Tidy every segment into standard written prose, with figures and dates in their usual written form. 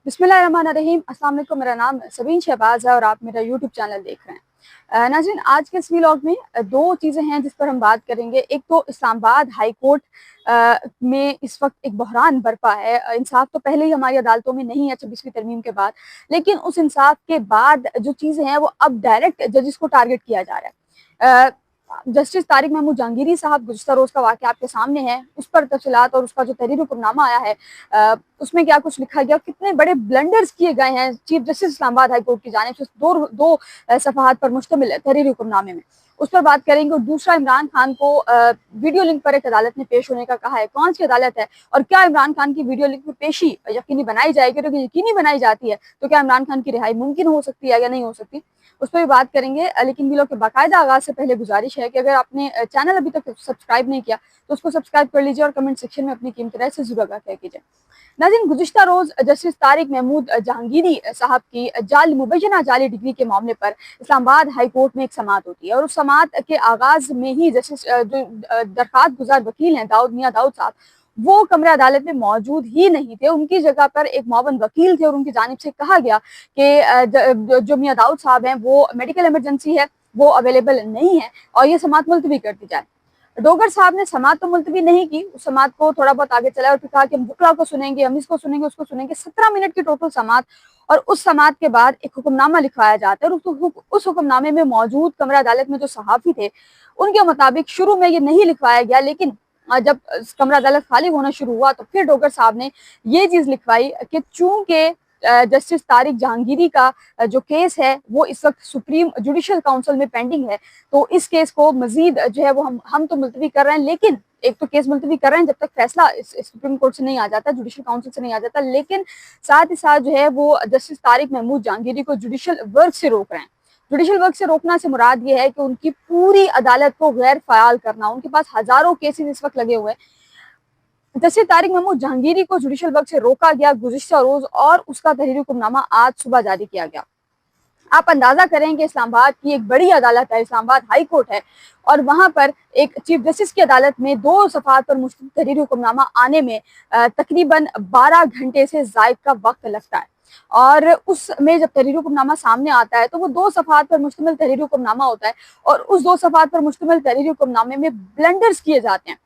बिस्मिल्लाहिर्रहमानिर्रहीम। अस्सलाम वालेकुम। मेरा नाम सबीन शहबाज है और आप मेरा यूट्यूब चैनल देख रहे हैं। नाज़रीन, आज के इस व्लॉग में दो चीज़ें हैं जिस पर हम बात करेंगे। एक तो इस्लामाबाद हाई कोर्ट में इस वक्त एक बहरान बरपा है। इंसाफ तो पहले ही हमारी अदालतों में नहीं है 26वीं तरमीम के बाद, लेकिन उस इंसाफ के बाद जो चीज़ें हैं वो अब डायरेक्ट जजेस को टारगेट किया जा रहा है। जस्टिस तारिक महमूद जहांगीरी साहब, गुज़श्ता रोज़ का वाक़या आपके सामने है, उस पर तफसीलात और उसका जो तहरीर हुक्मनामा आया है उसमें क्या कुछ लिखा गया, कितने बड़े ब्लंडर्स किए गए हैं chief justice Islamabad high court की जानिब से दो सफ़हात पर मुश्तमिल तहरीर हुक्मनामे में, उस पर बात करेंगे। और दूसरा, इमरान खान को वीडियो लिंक पर एक अदालत ने पेश होने का कहा है। कौन सी अदालत है और क्या इमरान खान की वीडियो लिंक पर पेशी यकीनी बनाई जाएगी? अगर यकीनी बनाई जाती है तो क्या इमरान खान की रिहाई मुमकिन हो सकती है या नहीं हो सकती, उस पर भी बात करेंगे। लेकिन वीडियो के बाकायदा आगाज से पहले गुजारिश है कि अगर आपने चैनल अभी तक सब्सक्राइब नहीं किया तो उसको सब्सक्राइब कर लीजिए और कमेंट सेक्शन में अपनी कीमती राय से जरूर आगाह कीजिए। नाज़रीन, गुज़िश्ता रोज़ जस्टिस तारिक महमूद जहांगीरी साहब की मुबैना जाली डिग्री के मामले पर इस्लामाबाद हाई कोर्ट में एक समाअत होती है और उस समाअत के आगाज में ही जस्टिस जो दरखास्त गुजार वकील हैं मियां दाऊद साहब, वो कमरे अदालत में मौजूद ही नहीं थे। उनकी जगह पर एक मुअव्विन वकील थे और उनकी जानिब से कहा गया कि जो मियां दाऊद साहब हैं वो मेडिकल इमरजेंसी है, वो अवेलेबल नहीं है और ये समाअत मुलतवी कर दी जाए। डोगर साहब ने समाअत तो मुलतवी नहीं की, उस समाअत को थोड़ा बहुत आगे चलाया और फिर कहा कि हम वकला को सुनेंगे, हम इसको सुनेंगे, उसको सुनेंगे। 17 मिनट की टोटल समाअत, और उस समाअत के बाद एक हुक्मनामा लिखवाया जाता है और उस हुक्मनामे में मौजूद कमरा अदालत में जो सहाफ़ी थे उनके मुताबिक शुरू में ये नहीं लिखवाया गया, लेकिन जब कमरा अदालत खाली होना शुरू हुआ तो फिर डोगर साहब ने ये चीज़ लिखवाई कि चूंकि जस्टिस तारिक जहांगीरी का जो केस है वो इस वक्त सुप्रीम जुडिशल काउंसिल में पेंडिंग है, तो इस केस को मजीद जो है वो हम तो मुलतवी कर रहे हैं, लेकिन एक तो केस मुलतवी कर रहे हैं जब तक फैसला सुप्रीम कोर्ट से नहीं आ जाता, जुडिशल काउंसिल से नहीं आ जाता, लेकिन साथ ही साथ जो है वो जस्टिस तारिक महमूद जहांगीरी को जुडिशल वर्क से रोक रहे हैं। जुडिशल वर्क से रोकना से मुराद ये है कि उनकी पूरी अदालत को गैर फ़याल करना। उनके पास हजारों केसेस इस वक्त लगे हुए हैं। जस्टिस तारिक महमूद जहांगीरी को जुडिशल वर्क से रोका गया गुज़िश्ता रोज और उसका तहरीर हुक्मनामा आज सुबह जारी किया गया। आप अंदाजा करें कि इस्लामाबाद की एक बड़ी अदालत है, इस्लामाबाद हाई कोर्ट है, और वहां पर एक चीफ जस्टिस की अदालत में 2 सफ़हात पर मुश्तमिल तहरीर हुक्मनामा आने में तकरीबन 12 घंटे से ज़ायद का वक्त लगता है। और उसमें जब तहरीर हुक्मनामा सामने आता है तो वो 2 सफ़हात पर मुश्तमिल तहरीर हुक्मनामा होता है और उस 2 सफ़हात पर मुश्तमिल तहरीर हुक्मनामे में ब्लंडर्स किए जाते हैं।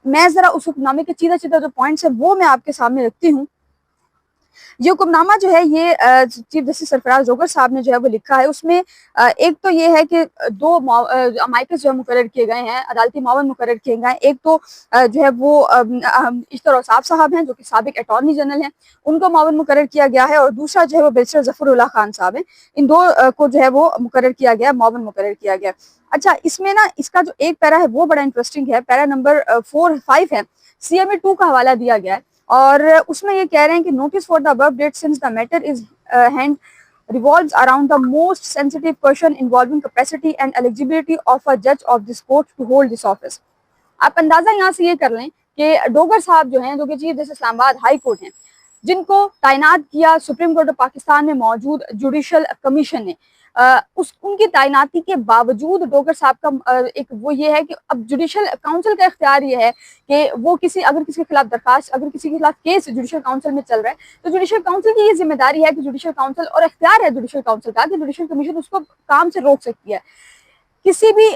मैं जरा उस हुक्मनामे के सीधा सीधा जो पॉइंट्स है वो मैं आपके सामने रखती हूँ। ये हुक्मनामा जो है ये चीफ जस्टिस सरफराज जोगर साहब ने जो है वो लिखा है। उसमें एक तो ये है कि 2 अमाइकस जो है मुकर्रर किए गए हैं, अदालती मावन मुकर्रर किए गए हैं। एक तो जो है वो इश्तर औसाफ साहब हैं जो कि साबिक अटॉर्नी जनरल हैं, उनको मावन मुकर्रर किया गया है, और दूसरा जो है वो बैरिस्टर जफरुल्लाह खान साहब हैं। इन 2 को जो है वो मुकर्रर किया गया, मावन मुकर्रर किया गया। अच्छा, इसमें ना इसका जो एक पैरा है वो बड़ा इंटरेस्टिंग है। पैरा नंबर 4-5 है, CMA 2 का हवाला दिया गया है और उसमें ये कह रहे हैं कि notice for the above date since the matter is hand revolves around the most sensitive question involving capacity and eligibility of a judge of this court to hold this office। आप अंदाजा यहाँ से ये कर लें कि डोगर साहब जो हैं, जो कि chief justice Islamabad high court हैं, जिनको तैनात किया सुप्रीम कोर्ट ऑफ पाकिस्तान में मौजूद जुडिशल कमीशन ने, उनकी तैनाती के बावजूद डोगर साहब का एक वो ये है कि अब जुडिशल काउंसिल का इख्तियार ये है कि वो अगर किसी के खिलाफ दरखास्त, अगर किसी के खिलाफ केस जुडिशल काउंसिल में चल रहा है तो जुडिशल काउंसिल की ये जिम्मेदारी है कि जुडिशल काउंसिल, और इख्तियार है जुडिशल काउंसिल का कि जुडिशल कमीशन उसको काम से रोक सकती है। किसी भी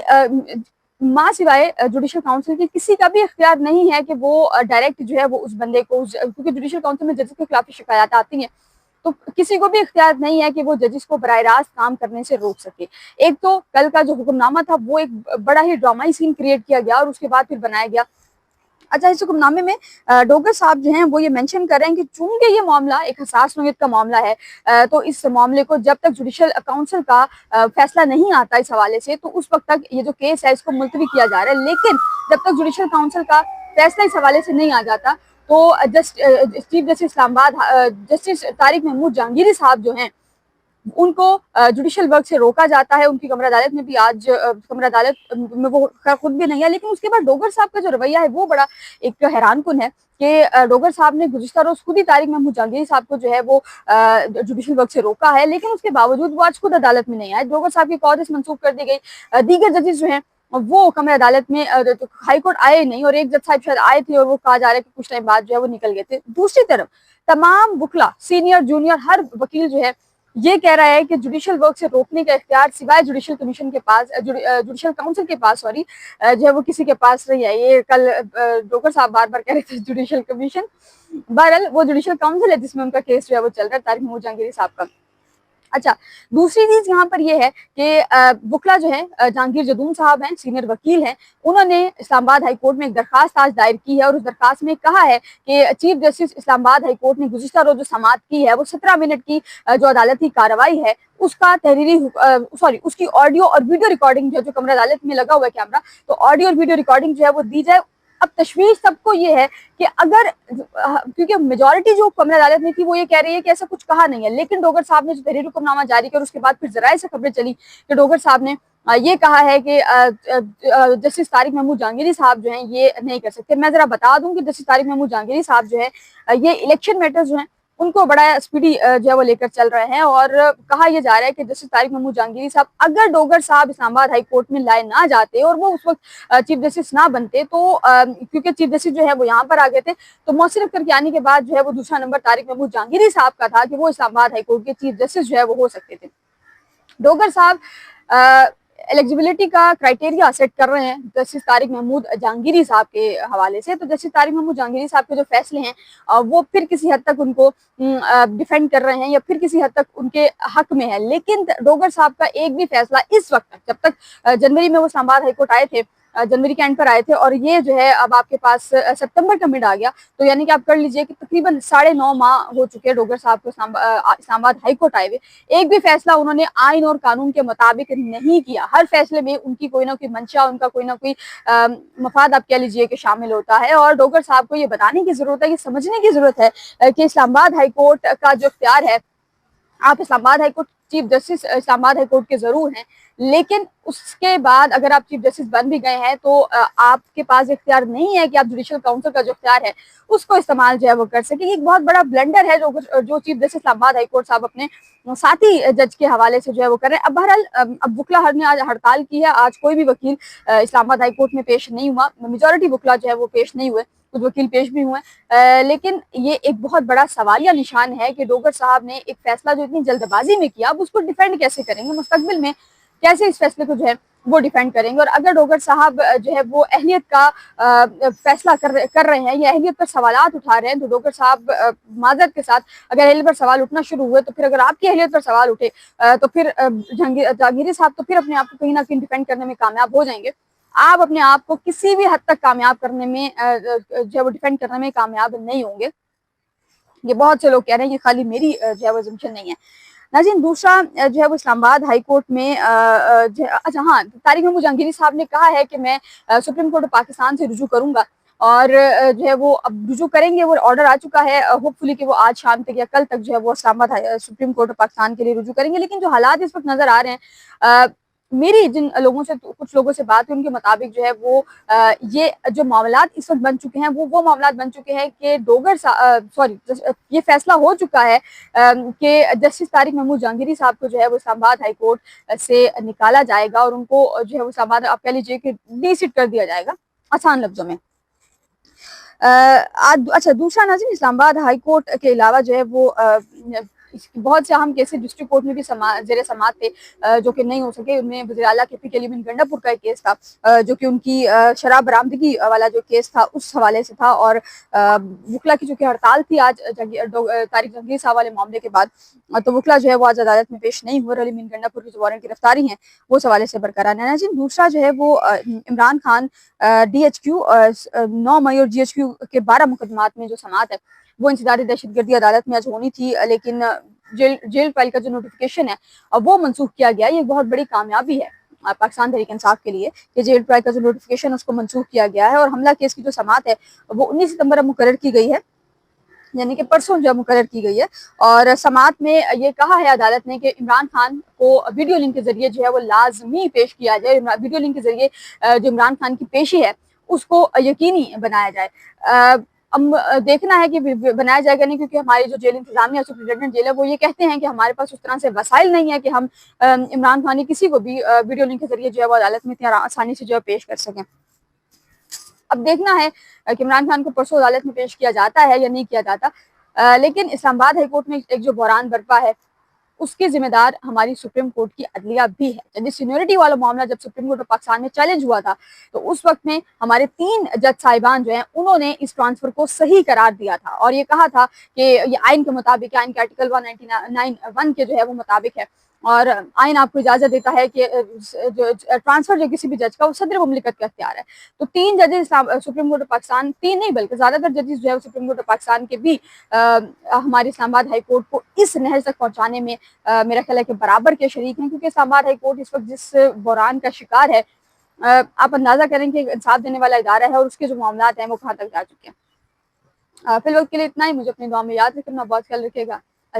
माँ सिवाय जुडिशल काउंसिल की किसी का भी इख्तियार नहीं है कि वो डायरेक्ट जो है वो उस बंदे को, क्योंकि जुडिशल काउंसिल में जजेस के खिलाफ शिकायत आती हैं तो किसी को भी इख्तियार नहीं है कि वो जजेस को बराह रास्त काम करने से रोक सके। एक तो कल का जो हुक्मनामा था वो एक बड़ा ही ड्रामाई सीन क्रिएट किया गया और उसके बाद फिर बनाया गया। अच्छा, इस हुक्मनामे में डोगर साहब जो हैं वो ये मेंशन कर रहे हैं कि चूंकि ये मामला एक हसास नोयत का मामला है तो इस मामले को जब तक जुडिशल काउंसिल का फैसला नहीं आता इस हवाले से, तो उस वक्त तक ये जो केस है इसको मुलतवी किया जा रहा है। लेकिन जब तक जुडिशल काउंसिल का फैसला इस हवाले से नहीं आ जाता तो chief justice Islamabad justice Tariq Mahmood Jahangiri साहब जो हैं उनको जुडिशल वर्क से रोका जाता है। उनकी कमरा अदालत में भी आज कमरा अदालत में वो खुद भी नहीं है, लेकिन उसके बाद डोगर साहब का जो रवैया है वो बड़ा एक हैरान कुन है कि डोगर साहब ने गुज़िश्ता रोज खुद ही तारिक महमूद जहांगीरी साहब को जो है वो जुडिशल वर्क से रोका है, लेकिन उसके बावजूद वो आज खुद अदालत में नहीं आए। डोगर साहब की कॉर्डिस मंसूख कर दी गई। दीगर जजेस जो हैं वो कमरा अदालत में हाई कोर्ट आए नहीं, और एक जज साहब शायद आए थे और वो कहा जा रहा है कि कुछ टाइम बाद जो है वो निकल गए थे। दूसरी तरफ तमाम वकला, सीनियर जूनियर हर वकील जो है ये कह रहा है कि जुडिशल वर्क से रोकने का इख्तियार सिवाय जुडिशल कमीशन के पास, जुडिशल काउंसिल के पास सॉरी जो है वो किसी के पास नहीं है। ये कल डोगर साहब बार बार कह रहे थे जुडिशल कमीशन, बहरहाल वो जुडिशल काउंसिल है जिसमें उनका केस जो है वो चल रहा है, तारिक महमूद जहांगीरी साहब का। अच्छा, दूसरी चीज यहाँ पर ये है कि वकला जो है जहांगीर जदून साहब हैं, सीनियर वकील हैं, उन्होंने इस्लामाबाद हाई कोर्ट में एक दरखास्त आज दायर की है और उस दरखास्त में कहा है कि chief justice Islamabad high court ने गुज़िश्ता रोज जो समाअत की है वो 17 मिनट की जो अदालती कार्रवाई है उसका उसकी ऑडियो और वीडियो रिकॉर्डिंग जो कमरा अदालत में लगा हुआ है कैमरा, तो ऑडियो और वीडियो रिकॉर्डिंग जो है वो दी जाए। अब तशवीश सबको ये है कि अगर, क्योंकि मेजॉरिटी जो कमरा अदालत में थी वो ये कह रही है कि ऐसा कुछ कहा नहीं है, लेकिन डोगर साहब ने जो तहरीर हुक्मनामा जारी किया और उसके बाद फिर जराए से खबरें चली कि डोगर साहब ने ये कहा है कि जस्टिस तारिक महमूद जहांगीरी साहब जो हैं ये नहीं कर सकते। मैं जरा बता दूं कि जस्टिस तारिक महमूद जहांगीरी साहब जो है ये इलेक्शन मैटर्स जो हैं उनको बड़ा स्पीडी जो है वो लेकर चल रहे हैं और कहा यह जा रहा है कि जस्टिस तारिक महमूद जहांगीरी साहब अगर डोगर साहब इस्लामाबाद हाई कोर्ट में लाए ना जाते और वो उस वक्त चीफ जस्टिस ना बनते तो क्योंकि चीफ जस्टिस जो है वो यहाँ पर आ गए थे, तो मोहसिन अख्तर के आने के बाद जो है वो दूसरा नंबर तारिक महमूद जहांगीरी साहब का था कि वो इस्लामाबाद हाई कोर्ट के चीफ जस्टिस जो है वो हो सकते थे। डोगर साहब एलिजिबिलिटी का क्राइटेरिया सेट कर रहे हैं जस्टिस तारिक महमूद जहांगीरी साहब के हवाले से, तो जस्टिस तारिक महमूद जहांगीरी साहब के जो फैसले हैं वो फिर किसी हद तक उनको डिफेंड कर रहे हैं या फिर किसी हद तक उनके हक में है। लेकिन डोगर साहब का एक भी फैसला इस वक्त तक, जब तक जनवरी में वो इस्लामाबाद हाईकोर्ट आए थे, जनवरी के एंड पर आए थे और ये जो है अब आपके पास सितंबर का मिड आ गया, तो यानी कि आप कर लीजिए कि तकरीबन 9.5 माह हो चुके हैं डोगर साहब को इस्लामाबाद हाई कोर्ट आए हुए। एक भी फैसला उन्होंने आइन और कानून के मुताबिक नहीं किया। हर फैसले में उनकी कोई ना कोई मंशा, उनका कोई ना कोई मफाद आप कह लीजिए कि शामिल होता है और डोगर साहब को ये बताने की जरूरत है, ये समझने की जरूरत है कि इस्लामाबाद हाई कोर्ट का जो इख्तियार है, आप Islamabad high court chief justice Islamabad high court के जरूर हैं, लेकिन उसके बाद अगर आप चीफ जस्टिस बन भी गए हैं तो आपके पास इख्तियार नहीं है कि आप जुडिशल काउंसिल का जो इख्तियार है उसको इस्तेमाल जो है वो कर सके। एक बहुत बड़ा ब्लंडर है जो chief justice Islamabad high court साहब अपने साथी जज के हवाले से जो है वो कर रहे हैं। अब बहरहाल अब वकला हर ने आज हड़ताल की है, आज कोई भी वकील इस्लामाबाद हाई कोर्ट में पेश नहीं हुआ, मेजॉरिटी वकला जो है वो पेश नहीं हुए, कुछ वकील पेश भी हुए, लेकिन ये एक बहुत बड़ा सवालिया निशान है कि डोगर साहब ने एक फैसला जो इतनी जल्दबाजी में किया, अब उसको डिफेंड कैसे करेंगे, मुस्तकबिल में कैसे इस फैसले को जो है वो डिफेंड करेंगे। और अगर डोगर साहब जो है वो अहलियत का फैसला कर रहे हैं या अहलियत पर सवालात उठा रहे हैं, तो डोगर साहब माजरत के साथ अगर अहलियत पर सवाल उठना शुरू हुए तो फिर अगर आपकी अहलियत पर सवाल उठे तो फिर जहांगीरी साहब तो फिर अपने आप को कहीं ना कहीं डिफेंड करने में कामयाब हो जाएंगे। आप अपने आप को किसी भी हद तक कामयाब करने में जो है वो डिफेंड करने में कामयाब नहीं होंगे। ये बहुत से लोग कह रहे हैं, ये खाली मेरी जो है वो assumption नहीं है। नाज़रीन, दूसरा जो है वो इस्लामाबाद हाई कोर्ट में अच्छा हाँ, तारिक महमूद जहांगीरी साहब ने कहा है कि मैं सुप्रीम कोर्ट ऑफ पाकिस्तान से रुजू करूंगा और जो है वो अब रुजू करेंगे, वो ऑर्डर आ चुका है, होपफुली कि वो आज शाम तक या कल तक जो है वो Islamabad supreme court of Pakistan के लिए रुजू करेंगे। लेकिन जो हालात इस वक्त नजर आ रहे हैं, मेरी जिन लोगों से कुछ लोगों से बात हुई उनके मुताबिक जो है वो ये जो मामलात इस वक्त बन चुके हैं वो मामलात बन चुके हैं कि ये फैसला हो चुका है कि जस्टिस तारिक महमूद जहांगीरी साहब को जो है वो इस्लामाबाद हाई कोर्ट से निकाला जाएगा और उनको जो है वो इस्लामाबाद आप कह लीजिए कि डीसिट कर दिया जाएगा, आसान लफ्जों में। अच्छा, दूसरा नाज़रीन, इस्लामाबाद हाई कोर्ट के अलावा जो है वो बहुत से अहम केसेस डिस्ट्रिक्ट कोर्ट में भी जेर समाअत थे जो कि नहीं हो सके। उनमें वज़ीर आला के पी कलीम गंडापुर का एक केस था जो कि उनकी शराब बरामदगी वाला जो केस था उस हवाले से था और वकला की जो कि हड़ताल थी आज तारिक जहांगीर साहब वाले मामले के बाद, तो वकला जो है वो आज अदालत में पेश नहीं हुए। कलीम गंडापुर की जो वारंट गिरफ्तारी हैं वो उस हवाले से बरकरार है। दूसरा जो है वो इमरान खान DHQ 9 मई और GHQ के 12 मुकदमात में जो समाअत है वो इंसदारी दहशतगर्दी अदालत में आज होनी थी, लेकिन जेल ट्रायल का जो नोटिफिकेशन है वो मनसूख किया गया। ये एक बहुत बड़ी कामयाबी है पाकिस्तान तहरीक इंसाफ के लिए कि जेल ट्रायल का जो नोटिफिकेशन उसको मनसूख किया गया है और हमला केस की जो समाअत है वो 19 सितंबर मुकर्रर की गई है, यानी कि परसों जो मुकर्रर की गई है। और समाअत में ये कहा है अदालत ने कि इमरान खान को वीडियो लिंक के जरिए जो है वो लाजमी पेश किया जाए, वीडियो लिंक के जरिए जो इमरान खान की पेशी है उसको यकीनी बनाया जाए। अब देखना है कि बनाया जाएगा नहीं, क्योंकि हमारी जो जेल इंतजामिया सुप्रिंटेंडेंट जेल है वो ये कहते हैं कि हमारे पास उस तरह से वसाइल नहीं है कि हम इमरान खान किसी को भी वीडियो लिंक के जरिए जो है वो अदालत में इतनी आसानी से जो है पेश कर सकें। अब देखना है कि इमरान खान को परसों अदालत में पेश किया जाता है या नहीं किया जाता। لیکن اسلام آباد ہائی کورٹ میں ایک جو بحران برپا ہے اس کی ذمہ دار ہماری سپریم کورٹ کی عدلیہ بھی ہے۔ ججز سینیورٹی والا معاملہ جب سپریم کورٹ آف پاکستان میں چیلنج ہوا تھا تو اس وقت میں ہمارے 3 جج صاحبان جو ہیں انہوں نے اس ٹرانسفر کو صحیح قرار دیا تھا اور یہ کہا تھا کہ یہ آئین کے مطابق، آئین کے آرٹیکل 199(1) کے جو ہے وہ مطابق ہے، اور آئین آپ کو اجازت دیتا ہے کہ ٹرانسفر جو کسی بھی جج کا وہ صدر مملکت کا اختیار ہے۔ تو 3 ججز سپریم کورٹ آف پاکستان، 3 نہیں بلکہ زیادہ تر ججز جو ہے سپریم کورٹ آف پاکستان کے بھی ہمارے اسلام آباد ہائی کورٹ کو اس نہج تک پہنچانے میں میرا خیال ہے کہ برابر کے شریک ہیں، کیونکہ اسلام آباد ہائی کورٹ اس وقت جس بحران کا شکار ہے آپ اندازہ کریں کہ انصاف دینے والا ادارہ ہے اور اس کے جو معاملات ہیں وہ کہاں تک جا چکے ہیں۔ فی الوقت کے لیے اتنا ہی، مجھے اپنی دعا میں یاد رکھنا، بہت خیال رکھے گا۔